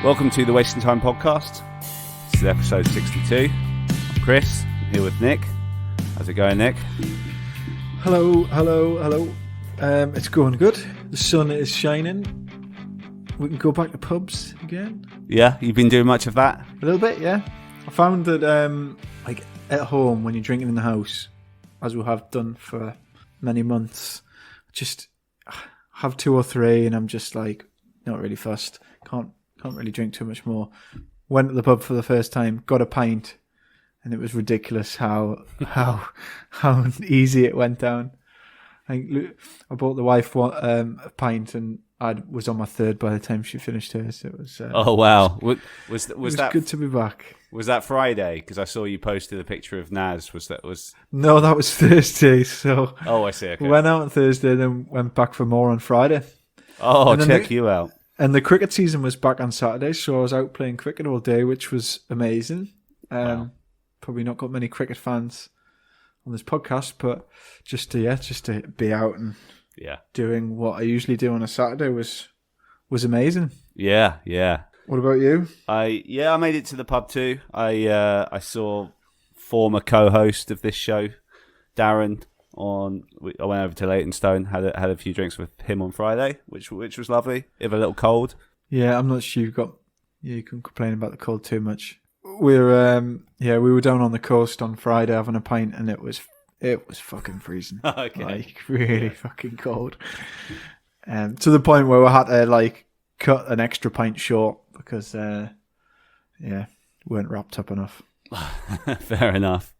Welcome to the Wasting Time podcast. This is episode 62. I'm Chris. I'm here with Nick. How's it going, Nick? Hello. It's going good. The sun is shining. We can go back to pubs again. Yeah, you've been doing much of that? A little bit, yeah. I found that, like at home, when you're drinking in the house, as we have done for many months, just have two or three, and I'm just like not really fussed. Can't really drink too much more. Went to the pub for the first time, got a pint, and it was ridiculous how easy it went down. I bought the wife a pint, and I was on my third by the time she finished hers. It was. Oh wow! Was that good to be back? Was that Friday? Because I saw you posted a picture of Naz. No, that was Thursday. So. Oh, I see. Okay. We went out on Thursday, then went back for more on Friday. Oh, check you out. And the cricket season was back on Saturday, so I was out playing cricket all day, which was amazing. Wow. Probably not got many cricket fans on this podcast, but just to be out and doing what I usually do on a Saturday was amazing. Yeah. What about you? I made it to the pub too. I saw former co-host of this show, Darren. I went over to Leytonstone, had a few drinks with him on Friday, which was lovely. If a little cold. Yeah, I'm not sure you can complain about the cold too much. We were down on the coast on Friday having a pint, and it was fucking freezing. Okay. Like really fucking cold. To the point where we had to like cut an extra pint short because we weren't wrapped up enough. Fair enough.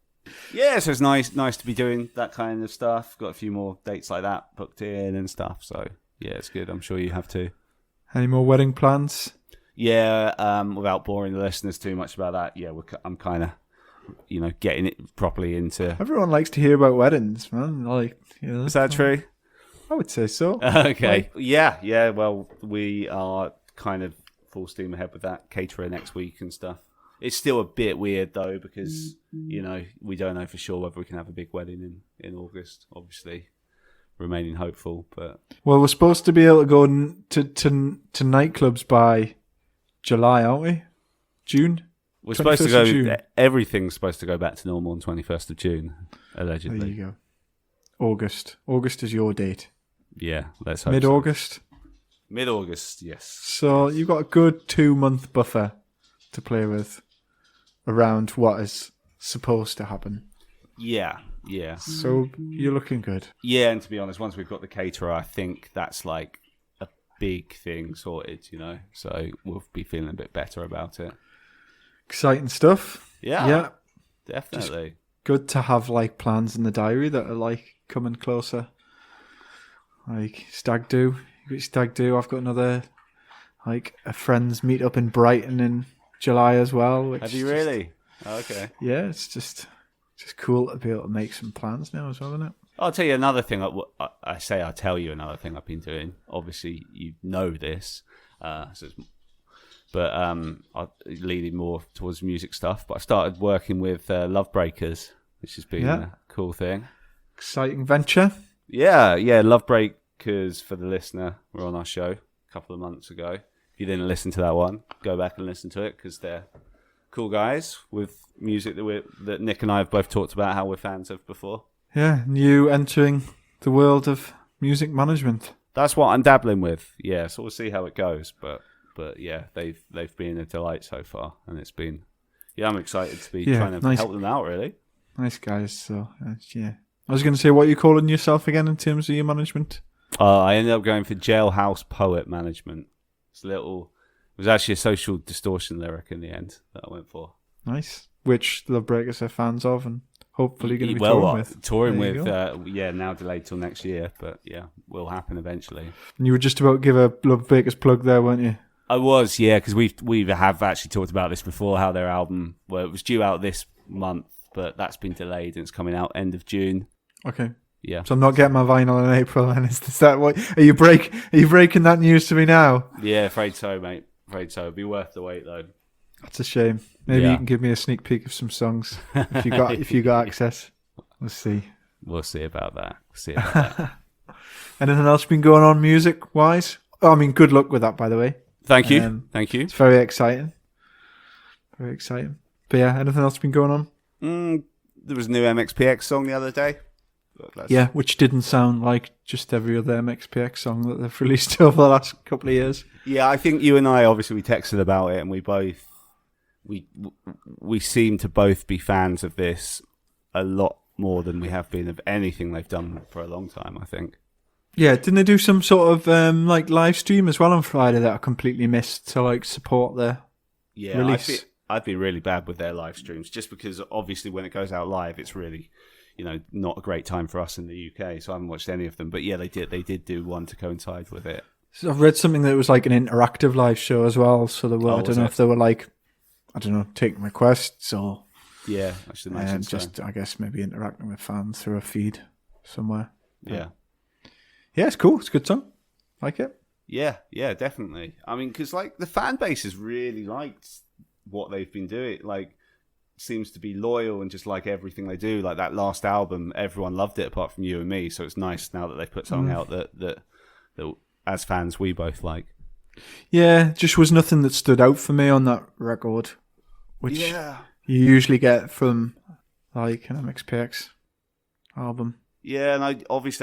Yeah, so it's nice to be doing that kind of stuff. Got a few more dates like that booked in and stuff. So yeah, it's good. I'm sure you have too. Any more wedding plans? Yeah, without boring the listeners too much about that. Yeah, I'm kind of, getting it properly into. Everyone likes to hear about weddings, man. Is that true? I would say so. Okay. Yeah. Well, we are kind of full steam ahead with that caterer next week and stuff. It's still a bit weird though because we don't know for sure whether we can have a big wedding in August. Obviously, remaining hopeful, but we're supposed to be able to go to nightclubs by July, aren't we? June. We're supposed to go. June. Everything's supposed to go back to normal on 21st of June, allegedly. There you go. August. August is your date. Yeah, let's hope. Mid-August. Mid-August, yes. So you've got a good 2-month buffer to play with around what is supposed to happen. Yeah. So you're looking good. Yeah, and to be honest, once we've got the caterer, I think that's like a big thing sorted, so we'll be feeling a bit better about it. Exciting stuff. Yeah, definitely. Just good to have like plans in the diary that are like coming closer. Like stag do. You got stag do. I've got another like a friends meet up in Brighton in July as well. Have you really? Okay. Yeah, it's just cool to be able to make some plans now as well, isn't it? I'll tell you another thing. I'll tell you another thing I've been doing. Obviously, you know this, but I'm leaning more towards music stuff. But I started working with Love Breakers, which has been a cool thing. Exciting venture. Yeah. Love Breakers, for the listener, were on our show a couple of months ago. If you didn't listen to that one, go back and listen to it because they're cool guys with music that Nick and I have both talked about how we're fans of before. Yeah, you entering the world of music management. That's what I'm dabbling with. Yeah, so we'll see how it goes. But yeah, they've been a delight so far, and it's been. Yeah, I'm excited to be trying to help them out. Really nice guys. So yeah, I was going to say, what are you calling yourself again in terms of your management? I ended up going for Jailhouse Poet Management. It was actually a Social Distortion lyric in the end that I went for. Nice. Which Love Breakers are fans of and hopefully going to be touring with. Touring with, now delayed till next year, but yeah, will happen eventually. And you were just about to give a Love Breakers plug there, weren't you? I was, yeah, because we have actually talked about this before, how their album, it was due out this month, but that's been delayed and it's coming out end of June. Okay. Yeah. So I'm not getting my vinyl in April, and is that what are you breaking that news to me now? Yeah, afraid so, mate. Afraid so. It'd be worth the wait though. That's a shame. Maybe you can give me a sneak peek of some songs if you got access. We'll see. We'll see about that. Anything else been going on music wise? Oh, I mean, good luck with that, by the way. Thank you. Thank you. It's very exciting. Very exciting. But yeah, anything else been going on? There was a new MxPx song the other day. Yeah, which didn't sound like just every other MxPx song that they've released over the last couple of years. Yeah, I think you and I, obviously, we texted about it, and we both we seem to both be fans of this a lot more than we have been of anything they've done for a long time, I think. Yeah, didn't they do some sort of like live stream as well on Friday that I completely missed to like support their release? I'd be really bad with their live streams, just because obviously when it goes out live, it's really, not a great time for us in the UK. So I haven't watched any of them. But yeah, they did do one to coincide with it. So I've read something that was like an interactive live show as well. So they were, I don't know if they were like, taking requests or I should imagine just I guess maybe interacting with fans through a feed somewhere. Yeah. Yeah, it's cool. It's a good song. Like it. Yeah, definitely. I mean, because like the fan base has really liked what they've been doing. Like, seems to be loyal and just like everything they do. Like that last album, everyone loved it apart from you and me. So it's nice now that they've put something out that as fans we both like. Yeah, just was nothing that stood out for me on that record, which you usually get from like an MxPx album. Yeah, and I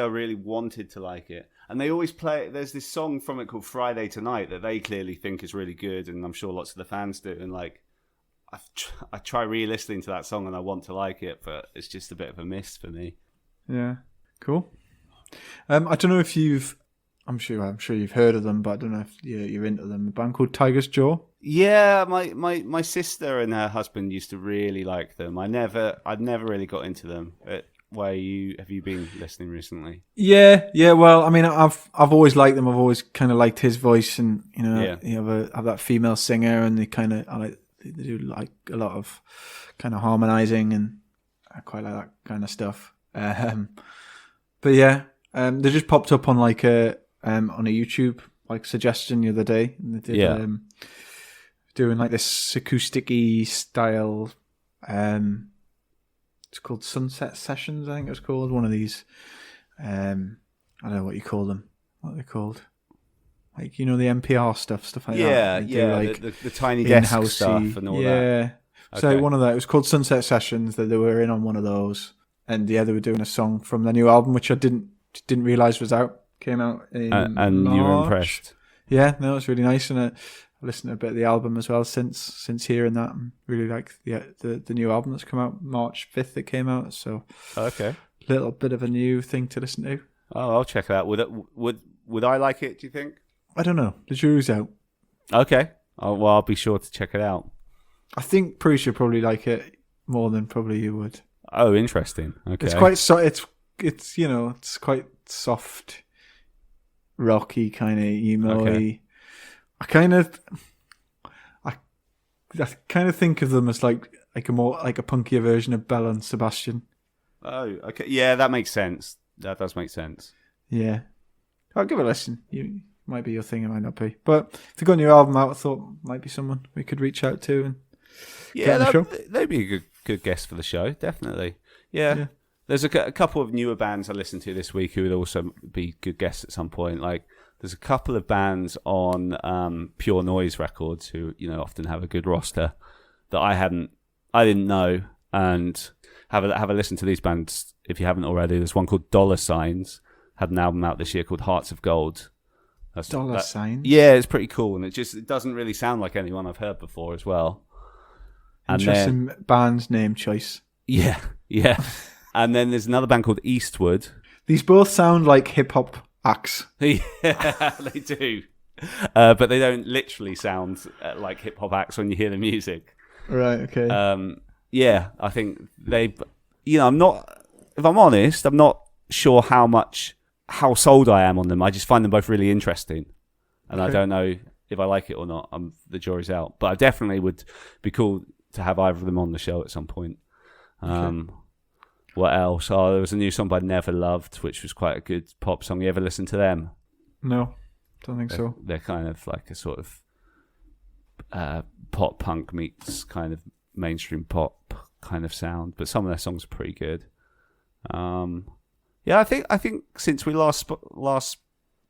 really wanted to like it. And they always play, there's this song from it called Friday Tonight that they clearly think is really good, and I'm sure lots of the fans do. And like, I try re-listening to that song and I want to like it, but it's just a bit of a miss for me. Yeah, cool. I don't know if I'm sure you've heard of them, but I don't know if you're into them. A band called Tigers Jaw. Yeah, my sister and her husband used to really like them. I'd never really got into them. Have you been listening recently? Yeah. Well, I mean, I've always liked them. I've always kind of liked his voice, and you have that female singer, and they do like a lot of kind of harmonizing, and I quite like that kind of stuff. But yeah, they just popped up on like on a YouTube like suggestion the other day, and they did doing like this acoustic-y style. It's called Sunset Sessions, I think it's called. One of these, I don't know what you call them. What are they called? Like, the NPR stuff like that. Yeah, like the tiny desk stuff and all that. Yeah. Okay. So one of that, it was called Sunset Sessions, that they were in on one of those. And yeah, they were doing a song from their new album, which I didn't realise was out. Came out in and March. You were impressed. Yeah, no, it's really nice. And I listened to a bit of the album as well since hearing that. And really like the new album that's come out March 5th. It came out, so okay, little bit of a new thing to listen to. Oh, I'll check it out. Would I like it? Do you think? I don't know. The jury's out. Okay. I'll be sure to check it out. I think Bruce would probably like it more than probably you would. Oh, interesting. Okay. It's quite it's quite soft, rocky kind of emo-y. Okay. I kind of think of them as like a more like a punkier version of Belle and Sebastian. Oh, okay. Yeah, that makes sense. That does make sense. Yeah. I'll give it a listen. You might be your thing, it might not be. But if they've got a new album out, I thought might be someone we could reach out to and they'd be a good guest for the show, definitely. Yeah. There's a couple of newer bands I listened to this week who would also be good guests at some point. Like, there's a couple of bands on Pure Noise Records who often have a good roster that I didn't know, and have a listen to these bands if you haven't already. There's one called Dollar Signs, had an album out this year called Hearts of Gold. Dollar Signs? Yeah, it's pretty cool, and it doesn't really sound like anyone I've heard before as well. Interesting band name choice. Yeah. And then there's another band called Eastwood. These both sound like hip-hop acts. Yeah, they do. But they don't literally sound like hip-hop acts when you hear the music. Right, okay. Yeah, I think they... I'm not... If I'm honest, I'm not sure how sold I am on them. I just find them both really interesting. And okay. I don't know if I like it or not. The jury's out. But I definitely would be cool to have either of them on the show at some point. Okay. What else? Oh, there was a new song by Never Loved, which was quite a good pop song. You ever listen to them? No, don't think so. They're kind of like a sort of pop punk meets kind of mainstream pop kind of sound, but some of their songs are pretty good. Yeah, I think since we last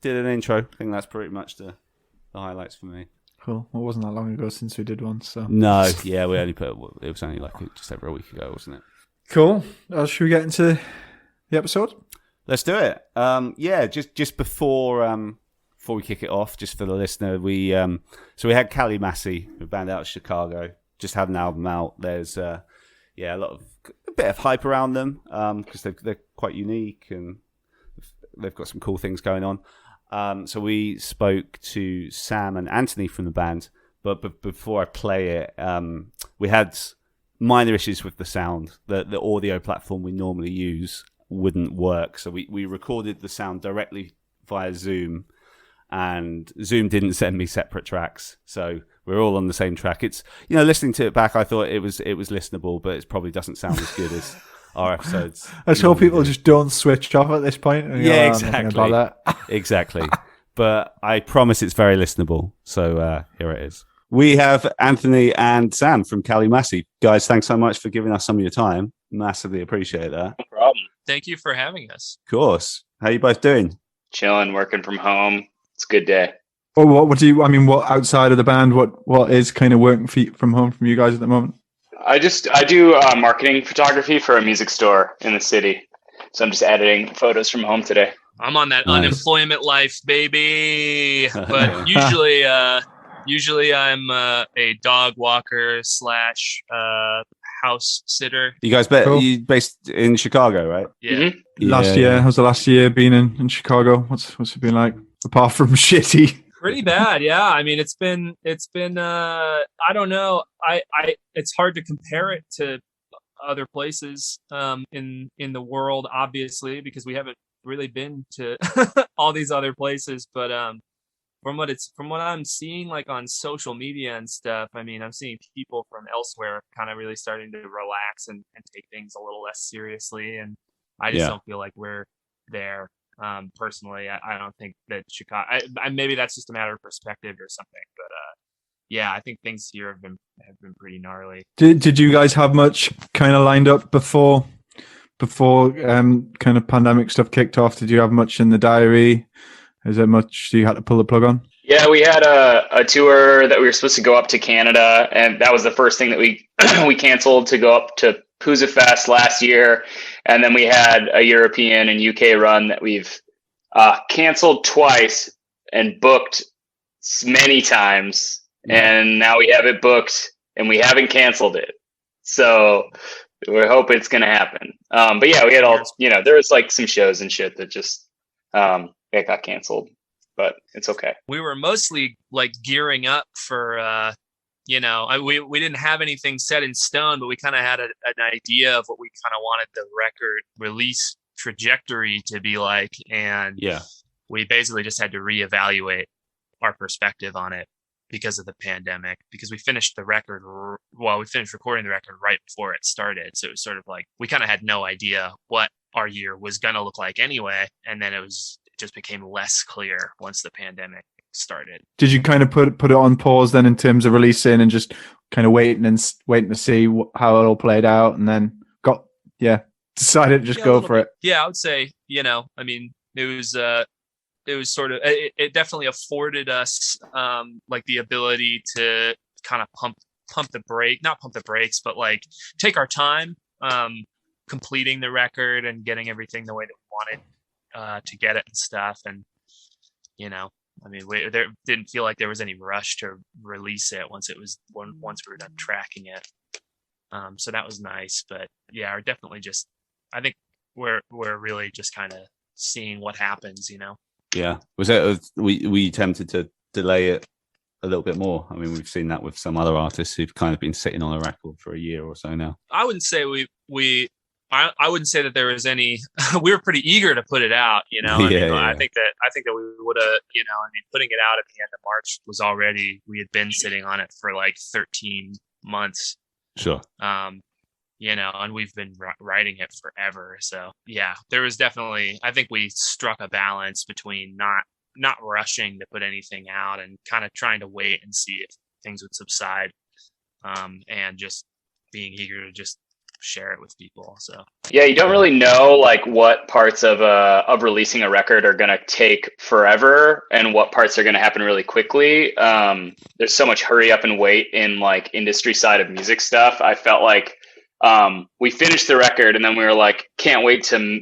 did an intro, I think that's pretty much the highlights for me. Cool. Well, it wasn't that long ago since we did one, so. No, yeah, we only it was only like just over a week ago, wasn't it? Cool. Should we get into the episode? Let's do it. Just before we kick it off, just for the listener, we had Kali Masi, a band out of Chicago, just had an album out. There's a bit of hype around them because they're quite unique and they've got some cool things going on. So we spoke to Sam and Anthony from the band, but before I play it, we had minor issues with the sound. The audio platform we normally use wouldn't work, so we recorded the sound directly via Zoom, and Zoom didn't send me separate tracks, so we're all on the same track. It's, listening to it back, I thought it was listenable, but it probably doesn't sound as good as our episodes. I just hope people just don't switch off at this point. And Exactly. Exactly. But I promise it's very listenable. So here it is. We have Anthony and Sam from Kali Masi. Guys, thanks so much for giving us some of your time. Massively appreciate that. No problem. Thank you for having us. Of course. How you both doing? Chilling, working from home. It's a good day. Well, what outside of the band, what is kind of working from home from you guys at the moment? I do marketing photography for a music store in the city. So I'm just editing photos from home today. I'm on that unemployment life, baby. But usually I'm a dog walker / house sitter. You guys you based in Chicago, right? Yeah. Mm-hmm. Last year, how's the last year been in Chicago? What's it been like apart from shitty? Pretty bad, yeah. I mean, it's been. I don't know. It's hard to compare it to other places in the world, obviously, because we haven't really been to all these other places. But from what I'm seeing, like on social media and stuff, I mean, I'm seeing people from elsewhere kind of really starting to relax and take things a little less seriously, and I just don't feel like we're there. Personally, I don't think that Chicago. Maybe that's just a matter of perspective or something, but I think things here have been pretty gnarly. Did you guys have much kind of lined up before kind of pandemic stuff kicked off? Did you have much in the diary? Is there much you had to pull the plug on? Yeah, we had a tour that we were supposed to go up to Canada, and that was the first thing that we we canceled to go up to Poozah Fest last year. And then we had a European and UK run that we've canceled twice and booked many times. And now we have it booked and we haven't canceled it. So we hope it's going to happen. But yeah, we had all, there was like some shows and shit that just it got canceled, but it's okay. We were mostly like gearing up for, we didn't have anything set in stone, but we kind of had an idea of what we kind of wanted the record release trajectory to be like. And we basically just had to reevaluate our perspective on it because of the pandemic, because we finished recording the record right before it started. So it was sort of like, we kind of had no idea what our year was going to look like anyway. And then it just became less clear once the pandemic started. Did you kind of put it on pause then in terms of releasing and just kind of waiting to see how it all played out, and then decided to just go for it? Yeah, I would say, I mean, it was sort of, it definitely afforded us like the ability to kind of not pump the brakes, but like take our time completing the record and getting everything the way that we wanted to get it and stuff. And I mean, there didn't feel like there was any rush to release it once we were done tracking it. So that was nice, but yeah, we're definitely just, I think we're really just kind of seeing what happens, Yeah. Was it, were you tempted to delay it a little bit more? I mean, we've seen that with some other artists who've kind of been sitting on a record for a year or so now. I wouldn't say I wouldn't say that there was any. We were pretty eager to put it out, I think that we would have, putting it out at the end of March was already. We had been sitting on it for like 13 months. Sure. And we've been writing it forever. So yeah, there was definitely. I think we struck a balance between not rushing to put anything out and kind of trying to wait and see if things would subside, and just being eager to just share it with people. So yeah, you don't really know like what parts of releasing a record are going to take forever and what parts are going to happen really quickly. There's so much hurry up and wait in like industry side of music stuff. I felt like we finished the record and then we were like, can't wait to,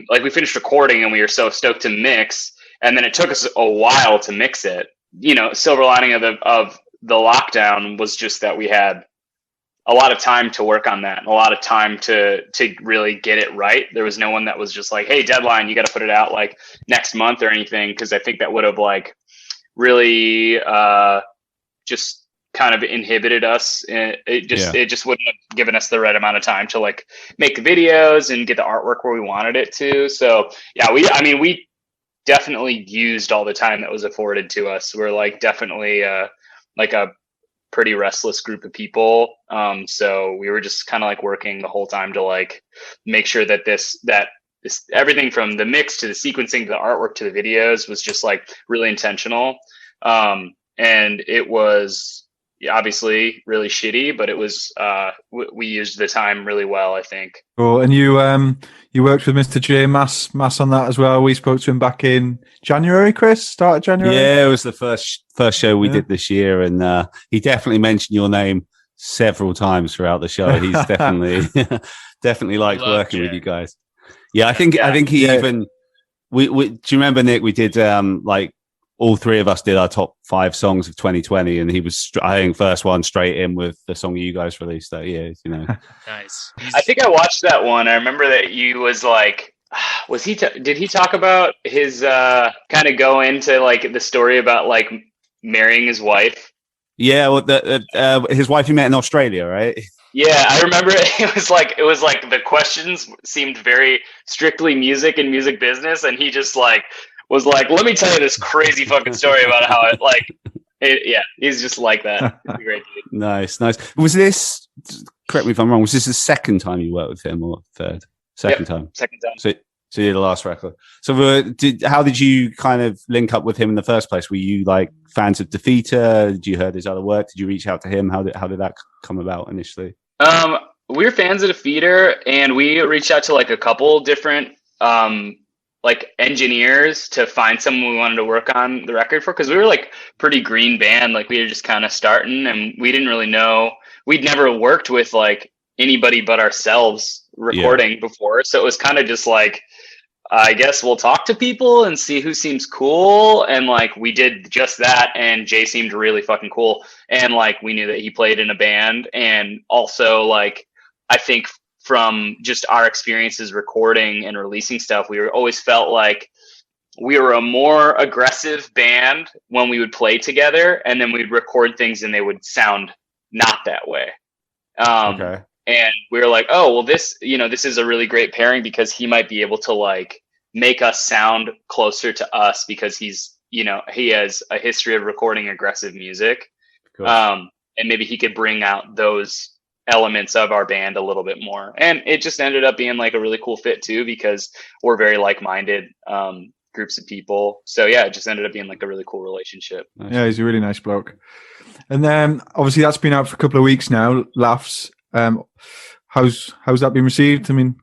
like we finished recording and we were so stoked to mix. And then it took us a while to mix it. Silver lining of the lockdown was just that we had a lot of time to work on that and a lot of time to really get it right. There was no one that was just like, hey, deadline, you got to put it out like next month or anything. Cause I think that would have like really just kind of inhibited us. It just wouldn't have given us the right amount of time to like make the videos and get the artwork where we wanted it to. So yeah, we definitely used all the time that was afforded to us. We're like definitely like a pretty restless group of people. So we were just kind of like working the whole time to like make sure that this everything from the mix to the sequencing to the artwork to the videos was just like really intentional. And it was obviously really shitty, but it was we used the time really well, I think. Cool. And you worked with Mr. Jay Maas on that as well. We spoke to him back in January, Chris, start of January. Yeah, it was the first show we did this year, and he definitely mentioned your name several times throughout the show. He's definitely liked working with you guys. Yeah, I think he even we do you remember, Nick, we did like all three of us did our top 5 songs of 2020, and he was, I think, first one straight in with the song you guys released that year. Nice. I think I watched that one. I remember that you was like, did he talk about his kind of go into like the story about like marrying his wife? Yeah, well, his wife he met in Australia, right? Yeah, I remember it was like the questions seemed very strictly music and music business, and he just like was like, let me tell you this crazy fucking story about how it like yeah, he's just like that. He's a great dude. Nice. Was this, correct me if I'm wrong, was this the second time you worked with him or third? Second time. So you're the last record. So how did you kind of link up with him in the first place? Were you like fans of Defeater? Did you heard his other work? Did you reach out to him? How did that come about initially? We were fans of Defeater, and we reached out to like a couple different like engineers to find someone we wanted to work on the record for, because we were like pretty green band. Like we were just kind of starting, and we didn't really know. We'd never worked with like anybody but ourselves recording before, so it was kind of just like, I guess we'll talk to people and see who seems cool. And like we did just that, and Jay seemed really fucking cool, and like we knew that he played in a band, and also like I think from just our experiences recording and releasing stuff, we always felt like we were a more aggressive band when we would play together, and then we'd record things and they would sound not that way. Okay. And we were like, oh, well, this is a really great pairing because he might be able to like make us sound closer to us because he has a history of recording aggressive music. Cool. And maybe he could bring out those elements of our band a little bit more. And it just ended up being like a really cool fit too, because we're very like-minded groups of people. So yeah, it just ended up being like a really cool relationship. Nice. Yeah, he's a really nice bloke. And then obviously that's been out for a couple of weeks now, Laughs. How's that been received? I mean,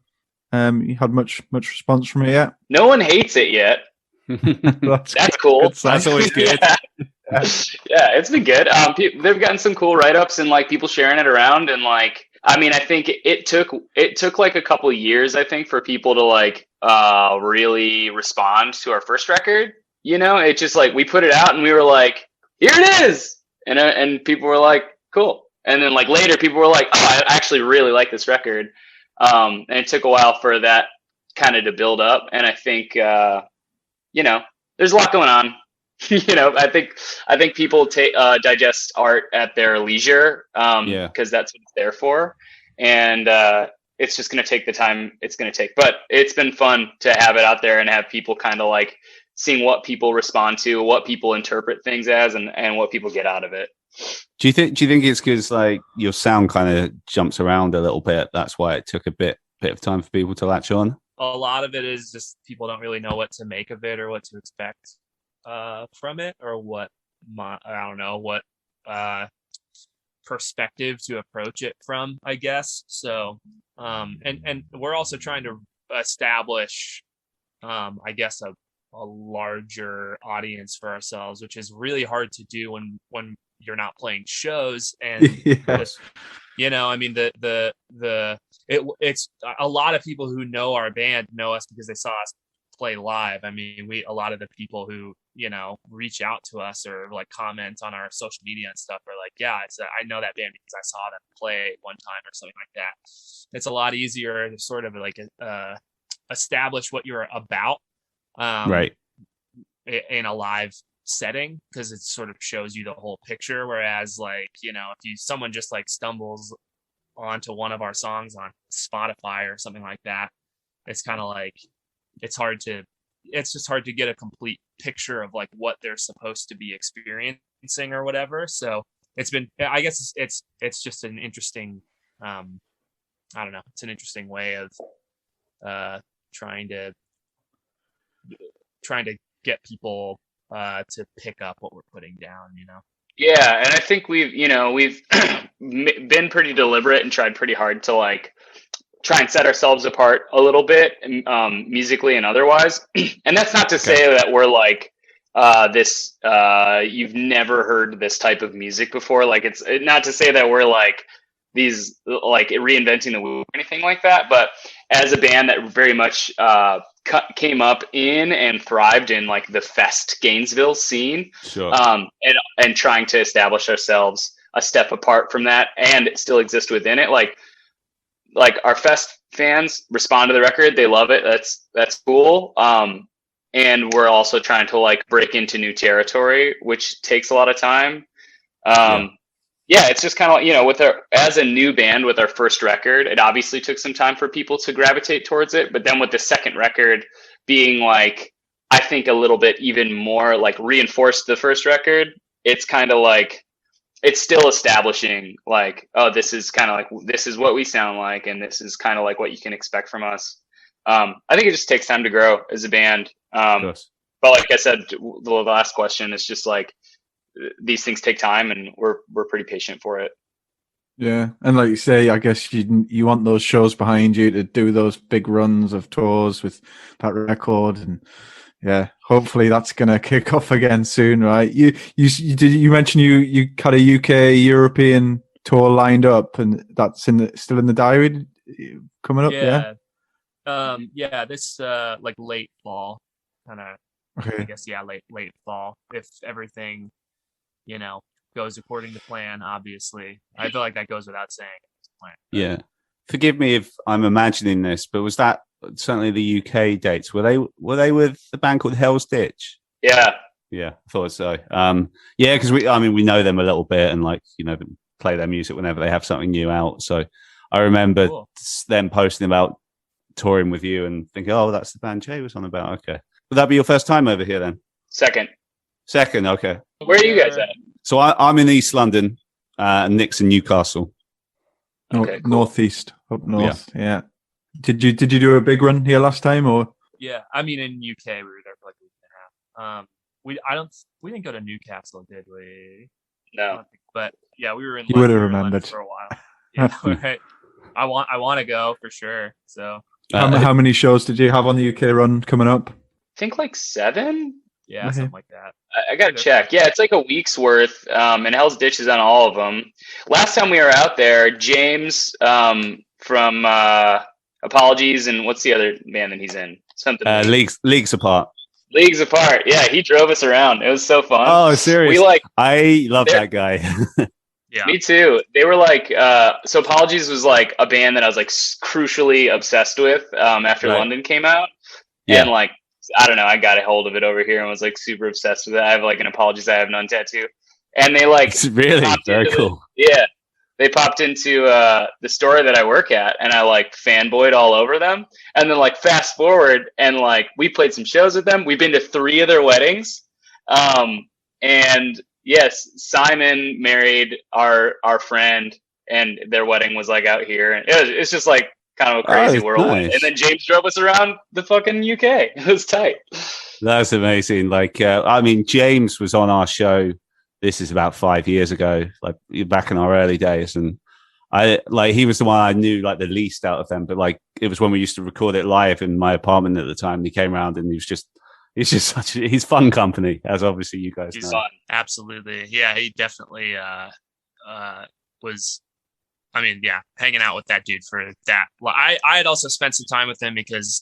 you had much response from it yet? No one hates it yet. That's cool. That's always good. Yeah, it's been good. They've gotten some cool write-ups and like people sharing it around, and like, I mean, I think it took like a couple of years, I think, for people to like really respond to our first record. It just like we put it out and we were like, here it is, and people were like, cool. And then like later people were like, oh, I actually really like this record. And it took a while for that kind of to build up. And I think, there's a lot going on. I think people digest art at their leisure, because that's what it's there for. And it's just going to take the time it's going to take. But it's been fun to have it out there and have people kind of like seeing what people respond to, what people interpret things as, and what people get out of it. Do you think it's because like your sound kind of jumps around a little bit? That's why it took a bit of time for people to latch on? A lot of it is just people don't really know what to make of it or what to expect from it, or what perspective to approach it from, I guess. So, and we're also trying to establish, I guess, a larger audience for ourselves, which is really hard to do when you're not playing shows. And Yes. you know, I mean, it's a lot of people who know our band know us because they saw us play live. I mean, a lot of the people who, you know, reach out to us or like comment on our social media and stuff are like, yeah, I know that band because I saw them play one time or something like that. It's a lot easier to sort of like establish what you're about, Right. in a live setting, because it sort of shows you the whole picture. Whereas, like, you know, if someone just like stumbles onto one of our songs on Spotify or something like that, it's kind of like it's just hard to get a complete picture of like what they're supposed to be experiencing or whatever. So I guess it's just an interesting, I don't know, it's an interesting way of trying to get people to pick up what we're putting down, you know? Yeah, and I think we've been pretty deliberate and tried pretty hard to like try and set ourselves apart a little bit, musically and otherwise. And that's not to say that we're like this. You've never heard this type of music before. Like, it's not to say that we're like these like reinventing the wheel or anything like that. But as a band that very much came up in and thrived in like the Fest Gainesville scene, Sure. And trying to establish ourselves a step apart from that and still exist within it, like our Fest fans respond to the record. They love it. That's cool. And we're also trying to like break into new territory, which takes a lot of time. Yeah, it's just kind of, you know, as a new band with our first record, it obviously took some time for people to gravitate towards it. But then with the second record being like, I think a little bit even more like reinforced the first record, it's kind of like, it's still establishing like, oh, this is kind of like, this is what we sound like. And this is kind of like what you can expect from us. I think it just takes time to grow as a band. But like I said, the last question is just like, these things take time and we're pretty patient for it. Yeah. And like you say, I guess you want those shows behind you to do those big runs of tours with that record. And yeah, hopefully that's going to kick off again soon, right? You mentioned you had a UK European tour lined up, and that's still in the diary coming up. Yeah. This like late fall, kind of. Okay. I guess late fall, if everything, you know, goes according to plan. Obviously, I feel like that goes without saying. Yeah. Forgive me if I'm imagining this, but was that certainly the UK dates? Were they with the band called Hell's Ditch? Yeah, I thought so. Yeah, because we know them a little bit, and like, you know, play their music whenever they have something new out. So I remember them posting about touring with you and thinking, oh, that's the band Jay was on about. Okay, would that be your first time over here then? Second, okay. Where are you guys at? So I'm in East London, and Nick's in Newcastle. Okay, cool. Northeast, up north. Yeah. Did you do a big run here last time, or? Yeah, I mean, in UK we were there for like a week and a half. We didn't go to Newcastle, did we? No. But yeah, we were in. You would have remembered for a while. Yeah, right. I want to go for sure. So. How many shows did you have on the UK run coming up? I think like 7. Yeah, something like that. I gotta check. Yeah, it's like a week's worth. And Hell's Ditch is on all of them. Last time we were out there, James from Apologies, and what's the other band that he's in? Something. Leagues Apart. Leagues Apart. Yeah, he drove us around. It was so fun. Oh, serious? I love that guy. Yeah, me too. They were like, so Apologies was like a band that I was like crucially obsessed with after London came out, and like, I don't know, I got a hold of it over here and was like super obsessed with it. I have like an Apologies I Have None tattoo, and they like it's really very cool. They popped into the store that I work at, and I like fanboyed all over them. And then like fast forward, and like we played some shows with them. We've been to 3 of their weddings, and yes, Simon married our friend, and their wedding was like out here, and it's just like kind of a crazy world. Nice. And then James drove us around the fucking UK. It was tight. That's amazing. Like, I mean, James was on our show this is about 5 years ago, like back in our early days. And he was the one I knew like the least out of them, but like it was when we used to record it live in my apartment at the time. He came around and he's just he's fun company, as obviously you guys know. Fun. Absolutely. Yeah, he definitely was, I mean, yeah, hanging out with that dude for that. Well, I had also spent some time with him because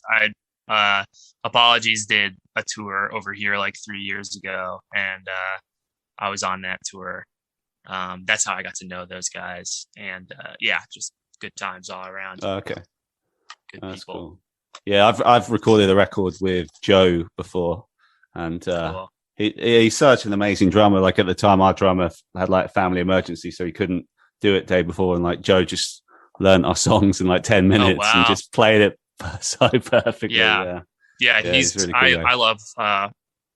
Apologies did a tour over here like 3 years ago, and I was on that tour. That's how I got to know those guys, and yeah, just good times all around. Okay, That's people. Cool. Yeah, I've recorded a record with Joe before, and Cool. he's such an amazing drummer. Like at the time, our drummer had like a family emergency, so he couldn't do it day before, and like Joe just learned our songs in like 10 minutes and just played it so perfectly. Yeah, he's really cool, I love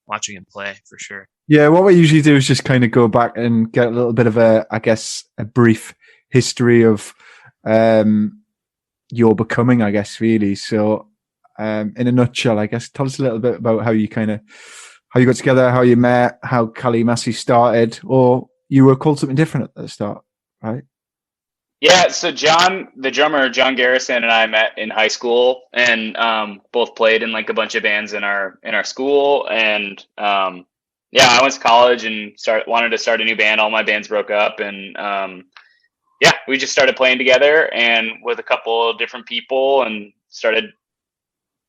watching him play for sure. Yeah, what we usually do is just kind of go back and get a little bit of a brief history of your becoming, I guess, really. So, in a nutshell, I guess, tell us a little bit about how you got together, how you met, how Kali Masi started, or you were called something different at the start, right? Yeah, so John, the drummer, John Garrison, and I met in high school, and both played in like a bunch of bands in our school. And yeah, I went to college and wanted to start a new band. All my bands broke up, and yeah, we just started playing together and with a couple of different people, and started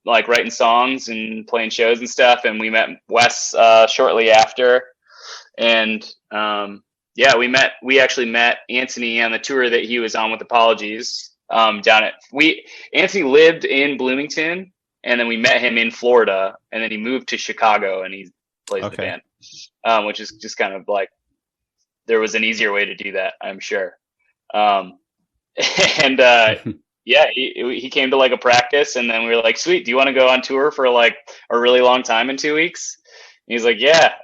like writing songs and playing shows and stuff. And we met Wes shortly after, and yeah, we actually met Anthony on the tour that he was on with Apologies. Anthony lived in Bloomington, and then we met him in Florida, and then he moved to Chicago, and he plays the band, which is just kind of like, there was an easier way to do that, I'm sure. And yeah, he came to like a practice, and then we were like, sweet, do you want to go on tour for like a really long time in 2 weeks? And he's like, yeah.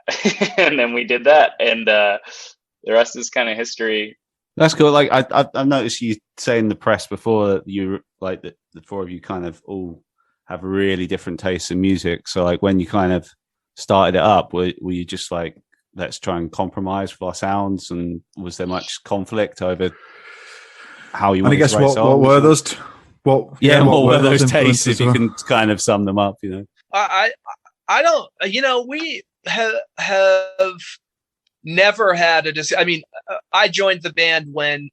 And then we did that, and the rest is kind of history. That's cool. Like I've noticed you say in the press before that you like the four of you kind of all have really different tastes in music. So like when you kind of started it up, were you just like, let's try and compromise with our sounds? And was there much conflict over how you? And I guess what were those? What were those tastes? If you can kind of sum them up, you know. I don't. You know, we have never had I mean, I joined the band when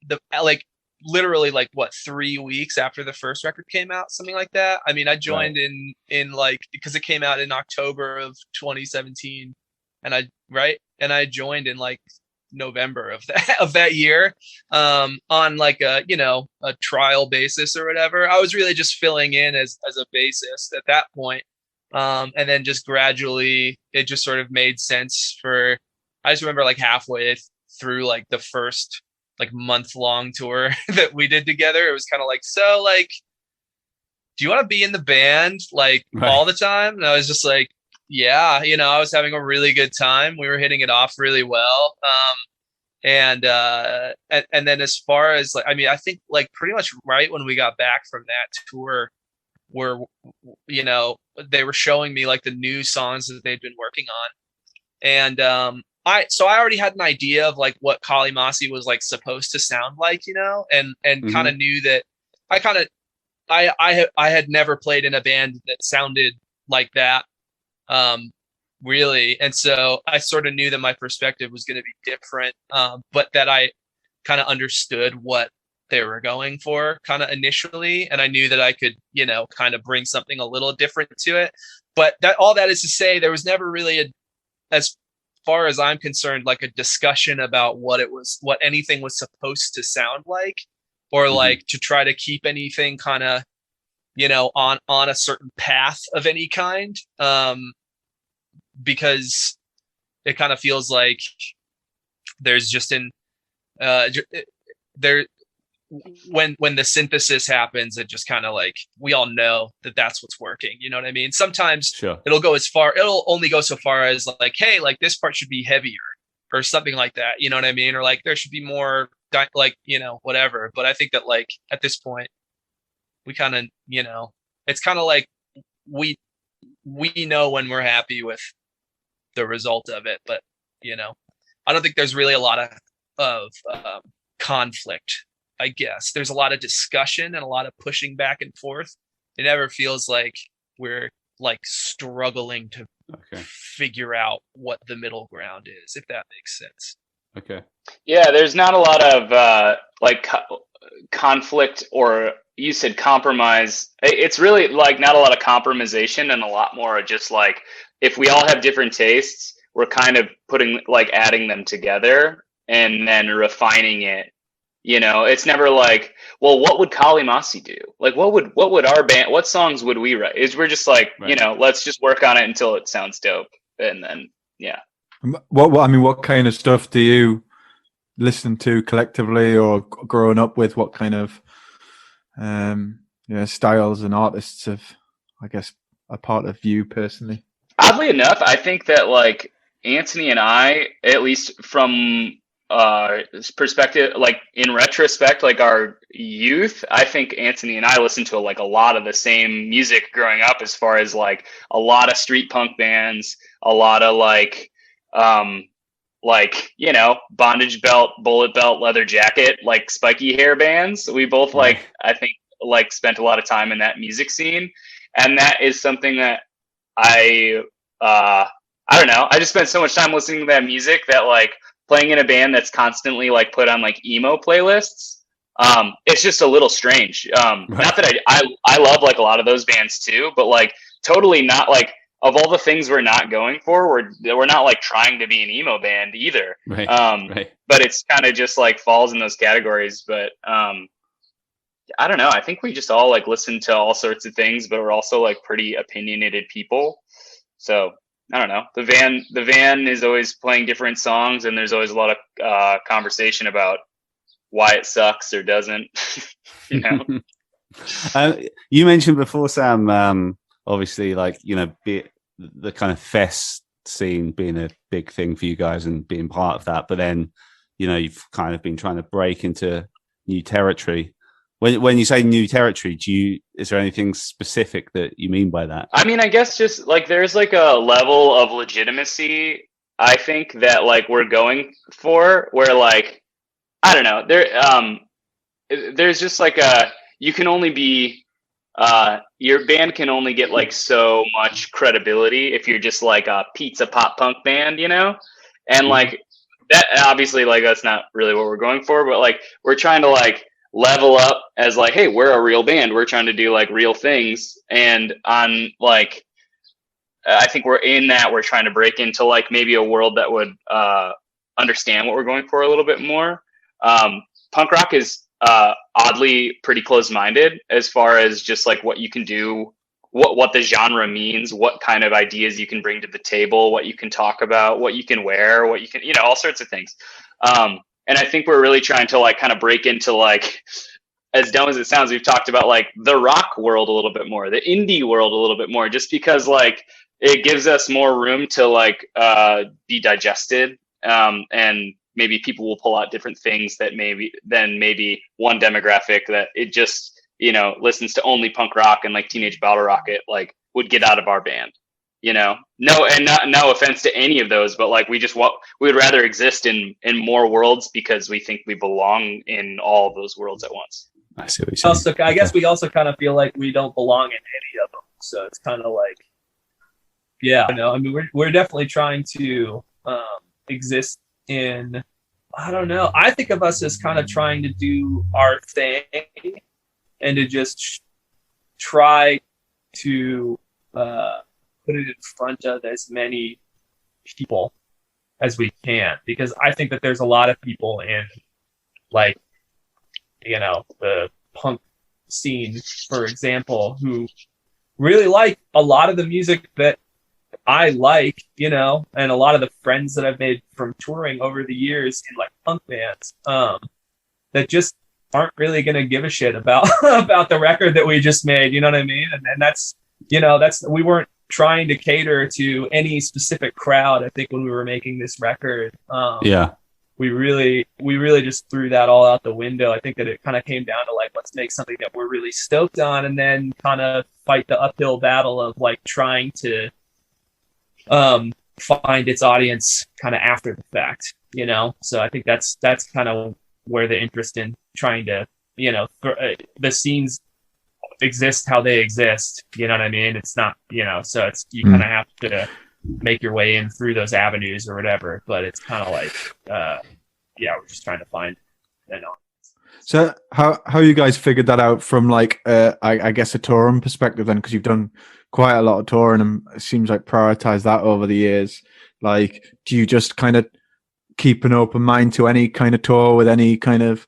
literally 3 weeks after the first record came out, something like that. I mean, I joined in like, because it came out in October of 2017, and I joined in like November of that year, on like a trial basis or whatever. I was really just filling in as a bassist at that point. And then just gradually it just sort of made sense I just remember like halfway through like the first like month-long tour that we did together, it was kind of like, so like, do you want to be in the band like all the time? And I was just like, yeah, I was having a really good time. We were hitting it off really well. And then as far as like, I mean, I think like pretty much right when we got back from that tour, where they were showing me like the new songs that they'd been working on, and I already had an idea of like what Kali Masi was like supposed to sound like, and kind of knew that I had never played in a band that sounded like that, really, and so I sort of knew that my perspective was going to be different, but that I kind of understood what they were going for kind of initially, and I knew that I could kind of bring something a little different to it. But all that is to say, there was never really as far as I'm concerned, like a discussion about what anything was supposed to sound like, or like to try to keep anything kind of on a certain path of any kind, because it kind of feels like there's just when the synthesis happens, it just kind of like, we all know that that's what's working. You know what I mean? Sometimes it'll only go so far as like, hey, like this part should be heavier or something like that. You know what I mean? Or like there should be more whatever. But I think that like at this point we kind of, it's kind of like we know when we're happy with the result of it, but I don't think there's really a lot of conflict. I guess there's a lot of discussion and a lot of pushing back and forth. It never feels like we're like struggling to figure out what the middle ground is, if that makes sense. Okay. Yeah, there's not a lot of conflict, or you said compromise. It's really like not a lot of compromisation and a lot more just like, if we all have different tastes, we're kind of adding them together and then refining it. You know, it's never like, well, what would Kali Masi do? Like, what would our band, what songs would we write? We're just like, right. You know, let's just work on it until it sounds dope. And then, yeah. What kind of stuff do you listen to collectively or growing up with? What kind of styles and artists have, I guess, a part of you personally? Oddly enough, I think that like Anthony and I, at least from perspective, like in retrospect, like our youth, I think Anthony and I listened to like a lot of the same music growing up, as far as like a lot of street punk bands, a lot of you know, bondage belt, bullet belt, leather jacket, like spiky hair bands. We both I think spent a lot of time in that music scene, and that is something that I don't know, I just spent so much time listening to that music that like playing in a band that's constantly like put on like emo playlists, it's just a little strange. Not that I love like a lot of those bands too, but like totally not like, of all the things we're not going for, we're not like trying to be an emo band either. Right. But it's kind of just like falls in those categories. But I don't know. I think we just all like listen to all sorts of things, but we're also like pretty opinionated people. So I don't know. The van is always playing different songs, and there's always a lot of conversation about why it sucks or doesn't. You know. You mentioned before, Sam. Obviously, like, you know, the kind of fest scene being a big thing for you guys and being part of that. But then, you know, you've kind of been trying to break into new territory. When you say new territory, is there anything specific that you mean by that? I mean, I guess just like there's like a level of legitimacy, I think, that like we're going for, where like, I don't know, there's just like you can only be, your band can only get like so much credibility if you're just like a pizza pop punk band, you know? And like that, obviously, like that's not really what we're going for, but like we're trying to like level up as like, hey, we're a real band. We're trying to do like real things. And on like, I think we're trying to break into like maybe a world that would understand what we're going for a little bit more. Punk rock is oddly pretty close-minded as far as just like what you can do, what the genre means, what kind of ideas you can bring to the table, what you can talk about, what you can wear, what you can, you know, all sorts of things. And I think we're really trying to like kind of break into like, as dumb as it sounds, we've talked about like the rock world a little bit more, the indie world a little bit more, just because like it gives us more room to like be digested, and maybe people will pull out different things that maybe one demographic that it just, you know, listens to only punk rock and like Teenage Bottle Rocket like would get out of our band, you know. No offense to any of those, but like we would rather exist in more worlds because we think we belong in all of those worlds at once. I see what you're saying. Also, I guess we also kind of feel like we don't belong in any of them, so it's kind of like, yeah, I mean, we're definitely trying to exist in, I don't know, I think of us as kind of trying to do our thing and to just try to put it in front of as many people as we can, because I think that there's a lot of people in, like, you know, the punk scene, for example, who really like a lot of the music that I like, you know, and a lot of the friends that I've made from touring over the years in like punk bands, that just aren't really going to give a shit about about the record that we just made. You know what I mean? And that's, you know, we weren't trying to cater to any specific crowd. I think when we were making this record, we really just threw that all out the window. I think that it kind of came down to like, let's make something that we're really stoked on, and then kind of fight the uphill battle of like trying to find its audience kind of after the fact. So I think that's kind of where the interest in trying to, the scenes exist how they exist. You know what I mean? It's not, so it's, you kind of have to make your way in through those avenues or whatever. But it's kind of like, we're just trying to find, So how you guys figured that out from like I guess a touring perspective then, because you've done quite a lot of touring and it seems like prioritize that over the years. Like, do you just kind of keep an open mind to any kind of tour with any kind of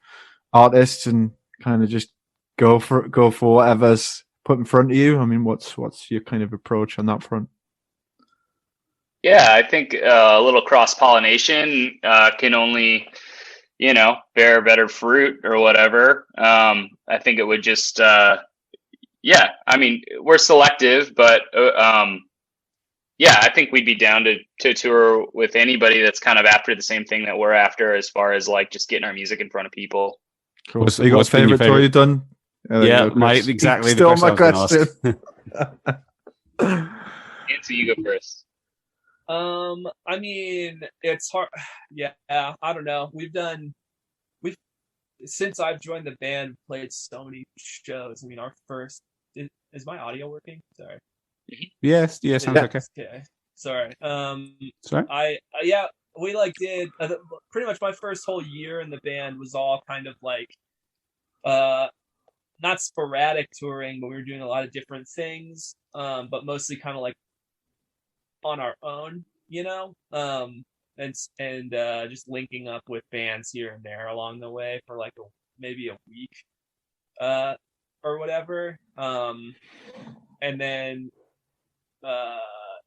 artists and kind of just go for whatever's put in front of you? I mean, what's your kind of approach on that front? Yeah, I think a little cross pollination can only, bear better fruit or whatever. I think it would just, I mean, we're selective, but I think we'd be down to tour with anybody that's kind of after the same thing that we're after, as far as like just getting our music in front of people. Cool. So you got a favorite tour you've done? Yeah, exactly. Still my question. Nancy, you go first. I mean, it's hard. Yeah, I don't know. We've since I've joined the band, played so many shows. I mean, our first is my audio working? Sorry. Yes, sounds okay. Okay. Sorry. Sorry. We like did pretty much my first whole year in the band was all kind of like not sporadic touring, but we were doing a lot of different things, but mostly kind of like on our own, and just linking up with bands here and there along the way for like maybe a week or whatever, and then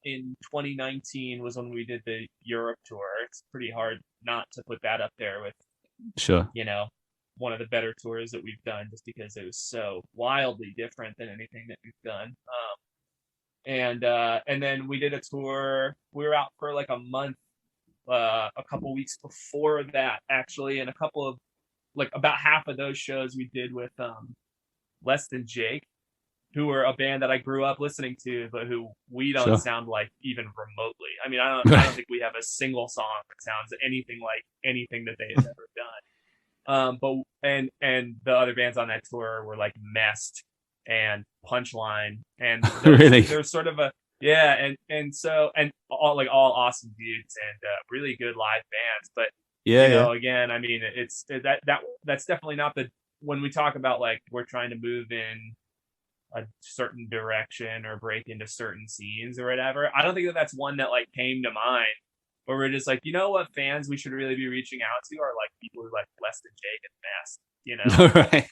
in 2019 was when we did the Europe tour. It's pretty hard not to put that up there with, sure, one of the better tours that we've done, just because it was so wildly different than anything that we've done. And then we did a tour. We were out for like a month, a couple weeks before that, actually, and a couple of like about half of those shows we did with Less Than Jake, who were a band that I grew up listening to, but who we don't sound like even remotely. I mean, I don't think we have a single song that sounds anything like anything that they have ever done. But the other bands on that tour were like Mest and Punchline, and really, there's sort of and all awesome dudes and really good live bands. But again, I mean, it's that's definitely not when we talk about like we're trying to move in a certain direction or break into certain scenes or whatever. I don't think that that's one that like came to mind, where we're just like, what fans we should really be reaching out to are like people who like Less Than Jake and Mast,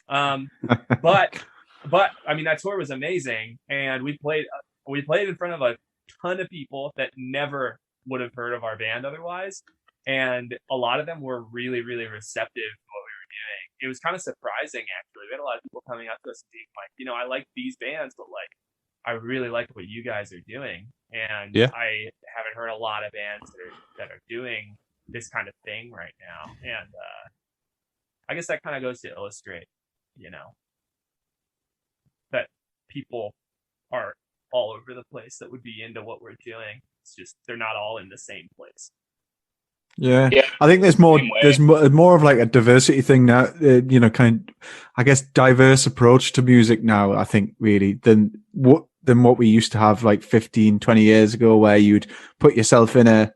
Right. But I mean, that tour was amazing, and we played in front of a ton of people that never would have heard of our band otherwise, and a lot of them were really, really receptive to what we were doing. It was kind of surprising, actually. We had a lot of people coming up to us and being like, I like these bands, but like, I really like what you guys are doing, and I haven't heard a lot of bands that are doing this kind of thing right now, and I guess that kind of goes to illustrate, that people are all over the place that would be into what we're doing. It's just they're not all in the same place. Yeah, I think there's more of like a diversity thing now, I guess diverse approach to music now, I think, really, than what we used to have like 15, 20 years ago, where you'd put yourself in a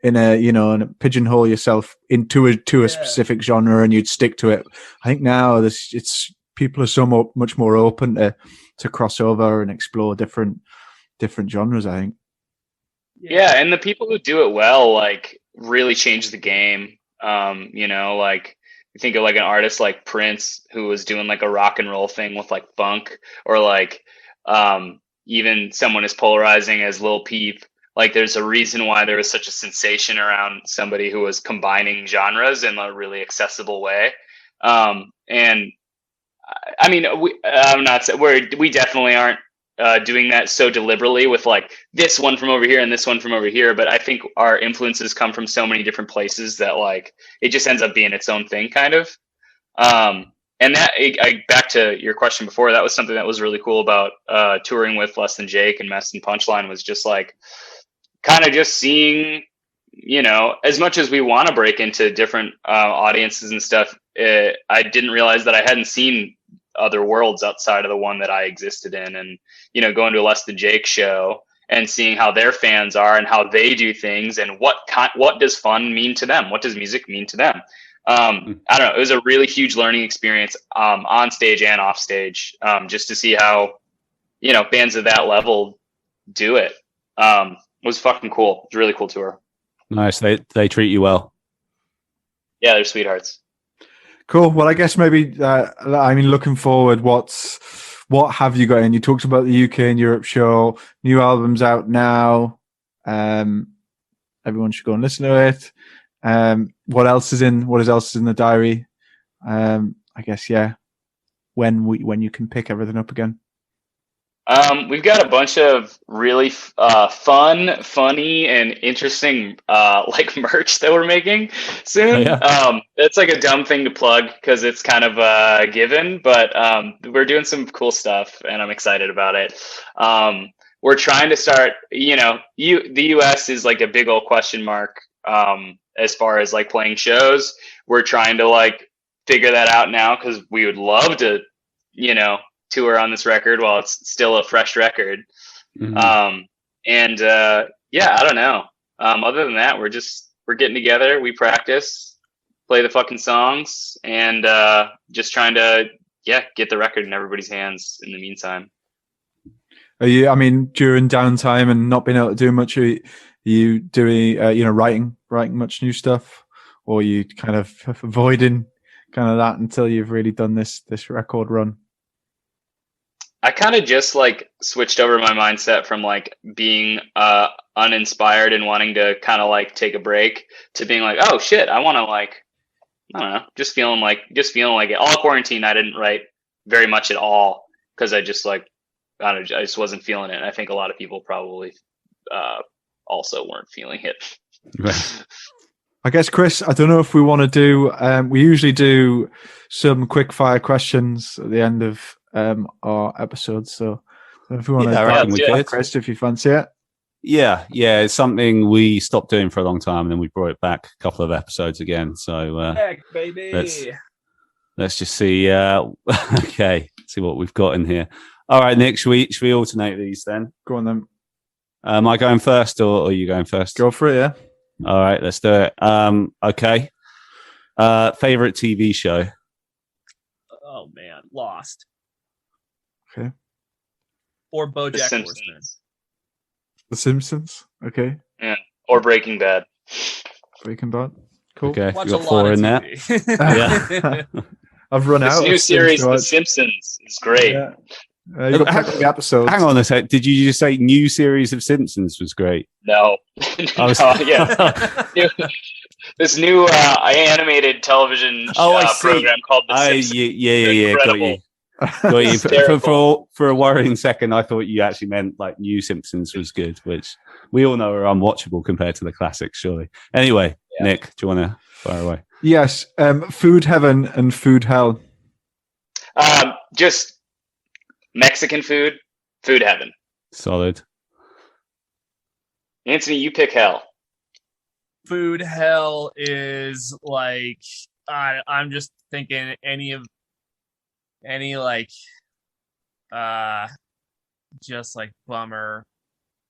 and pigeonhole yourself into a specific genre and you'd stick to it. I think now people are so much more open to crossover and explore different genres, I think. Yeah, and the people who do it well, like, really change the game. Like, you think of like an artist like Prince, who was doing like a rock and roll thing with like funk, or like even someone as polarizing as Lil Peep. Like, there's a reason why there was such a sensation around somebody who was combining genres in a really accessible way. And I mean, we definitely aren't doing that so deliberately with like this one from over here and this one from over here. But I think our influences come from so many different places that like it just ends up being its own thing, kind of. And that, back to your question before, that was something that was really cool about touring with Less Than Jake and Mess and Punchline, was just like kind of just seeing as much as we want to break into different audiences and stuff, I didn't realize that I hadn't seen other worlds outside of the one that I existed in. And, going to a Less Than Jake show and seeing how their fans are and how they do things and what does fun mean to them? What does music mean to them? I don't know. It was a really huge learning experience on stage and off stage, just to see how, bands of that level do it. It was fucking cool. It was a really cool tour. Nice. They treat you well. Yeah, they're sweethearts. Cool. Well, I guess maybe, looking forward, what have you got in? You talked about the UK and Europe show, new albums out now. Everyone should go and listen to it. What else is in the diary? I guess, yeah. When you can pick everything up again. We've got a bunch of really fun, funny, and interesting merch that we're making soon. Yeah. It's like a dumb thing to plug because it's kind of a given, but we're doing some cool stuff, and I'm excited about it. We're trying to start. The US is like a big old question mark as far as like playing shows. We're trying to figure that out now because we would love to, tour on this record while it's still a fresh record. Mm-hmm. I don't know. Other than that, we're getting together, we practice, play the fucking songs, and just trying to get the record in everybody's hands in the meantime. Are you, during downtime and not being able to do much, are you doing writing much new stuff, or are you kind of avoiding kind of that until you've really done this record run? I kind of just switched over my mindset from being uninspired and wanting to kind of take a break to being oh shit, I want to I don't know, just feeling like it. All quarantine, I didn't write very much at all because I just I just wasn't feeling it. And I think a lot of people probably also weren't feeling it. Right. I guess, Chris, I don't know if we want to do. We usually do some quick fire questions at the end of our episodes. So if we want to, Chris, if you fancy it. Yeah, it's something we stopped doing for a long time, and then we brought it back a couple of episodes again. So heck, baby. Let's just see. Okay, see what we've got in here. All right, Nick, should we alternate these then? Go on then. Am I going first, or are you going first? Go for it. Yeah. All right, let's do it. Okay. Favorite TV show? Oh man, Lost. Okay. Or BoJack The Horseman. Simpsons. The Simpsons. Okay. Yeah. Or Breaking Bad. Breaking Bad. Cool. Okay, Watch you got a lot 4 of in there. TV. Yeah. I've run out. This new series, The Simpsons, is great. Yeah. You got plenty of episodes. Hang on a sec. Did you just say new series of Simpsons was great? No. This new animated television program called The Simpsons. Yeah. Got you. For a worrying second, I thought you actually meant new Simpsons was good, which we all know are unwatchable compared to the classics, surely. Anyway, yeah. Nick, do you want to fire away? Yes. Food heaven and food hell. Just Mexican food heaven. Solid. Anthony, you pick hell. Food hell is I'm just thinking any just bummer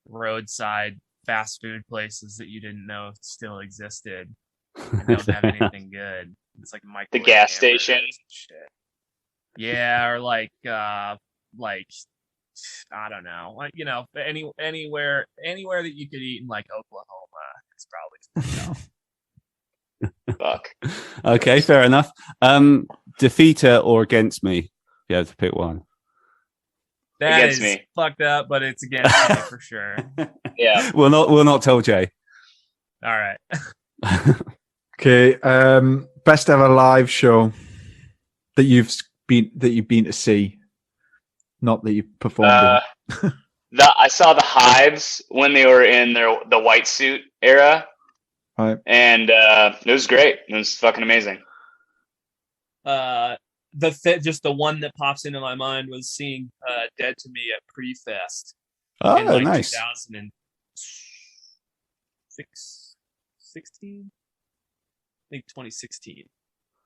roadside fast food places that you didn't know still existed and don't have anything good. It's the gas station. Shit. Yeah, or I don't know, anywhere that you could eat in Oklahoma. It's probably fuck. Okay, fair enough. Defeater or against me? You have to pick one. That against is me. Fucked up, but it's against me for sure. Yeah, we'll not tell Jay. All right. Okay. Best ever live show that you've been to see, not that you performed in. I saw the Hives when they were in the white suit era, right. And it was great. It was fucking amazing. Just the one that pops into my mind was seeing Dead to Me at Pre-Fest. Oh, in nice. 2006, 2016. I think 2016.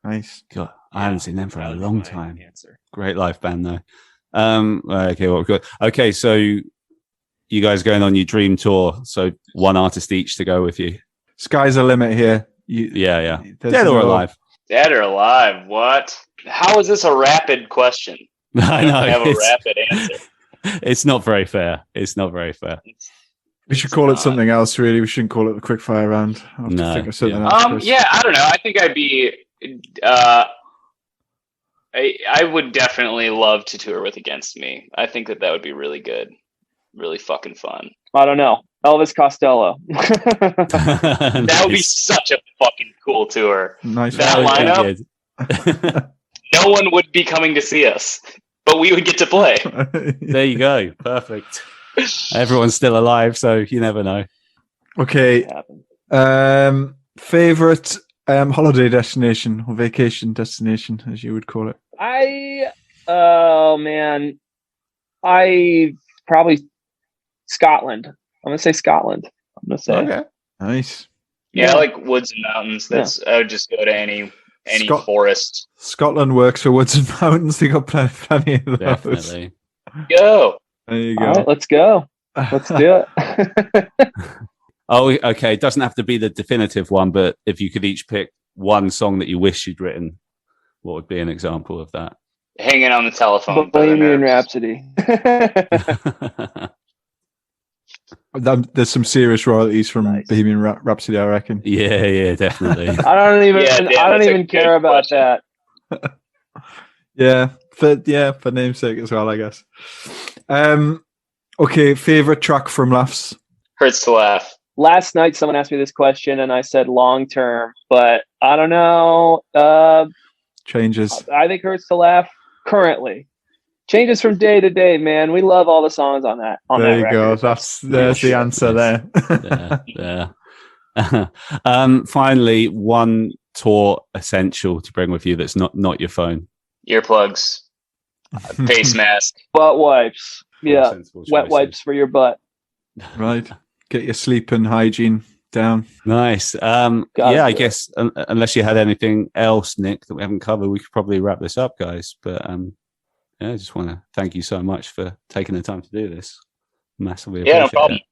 Nice. God, I haven't seen them for a long My time. Answer. Great live band though. Okay, well, good. Okay, so you guys going on your dream tour? So one artist each to go with you. Sky's the limit here. Yeah. There's Dead or no- alive? Dead or alive? What? How is this a rapid question? I know. I have a rapid answer. It's not very fair. It's not very fair. We should call it something else, really. We shouldn't call it the quickfire round. I'll have to think of something else. Chris. Yeah, I don't know. I think I'd be. I would definitely love to tour with Against Me. I think that would be really good, really fucking fun. I don't know. Elvis Costello. That would be such a fucking cool tour. Nice. That lineup. No one would be coming to see us, but we would get to play. There you go. Perfect. Everyone's still alive, so you never know. Okay. Favorite holiday destination or vacation destination, as you would call it? Oh man, I probably Scotland. I'm gonna say Scotland. I'm gonna say. Okay. Nice. Yeah, I like woods and mountains. I would just go to any forest. Scotland works for woods and mountains. They got plenty of those. Definitely. Go. There you go. All right, let's go. Let's do it. Oh, okay. It doesn't have to be the definitive one, but if you could each pick one song that you wish you'd written, what would be an example of that? Hanging on the telephone. Bohemian Rhapsody. There's some serious royalties from Bohemian Rhapsody, I reckon. Yeah, definitely. I don't even care about that. Yeah, for namesake as well, I guess. Okay, favorite track from Laughs? Hurts to Laugh. Last night, someone asked me this question, and I said long term, but I don't know. Changes. I think Hurts to Laugh currently. Changes from day to day, man. We love all the songs on that. There you record. go. There's the answer there. Yeah. Finally, one tour essential to bring with you that's not your phone. Earplugs. Face mask. Butt wipes. Yeah. Wet choices. wipes for your butt. Right. Get your sleep and hygiene down. Nice. I guess unless you had anything else, Nick, that we haven't covered, we could probably wrap this up, guys. But I just want to thank you so much for taking the time to do this. Massively appreciate no problem. it.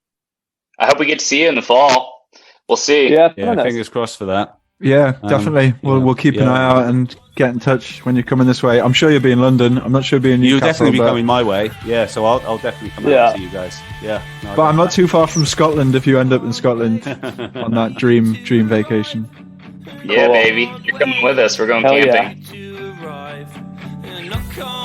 I hope we get to see you in the fall. We'll see. Yeah, fingers crossed for that. Yeah, definitely. We'll keep an eye out and get in touch when you're coming this way. I'm sure you'll be in London. I'm not sure you'll be in Newcastle. You'll definitely be coming my way. Yeah, so I'll definitely come out and see you guys. Yeah. No, but I'm not too far from Scotland if you end up in Scotland on that dream vacation. Yeah, baby. You're coming with us. We're going camping. Yeah.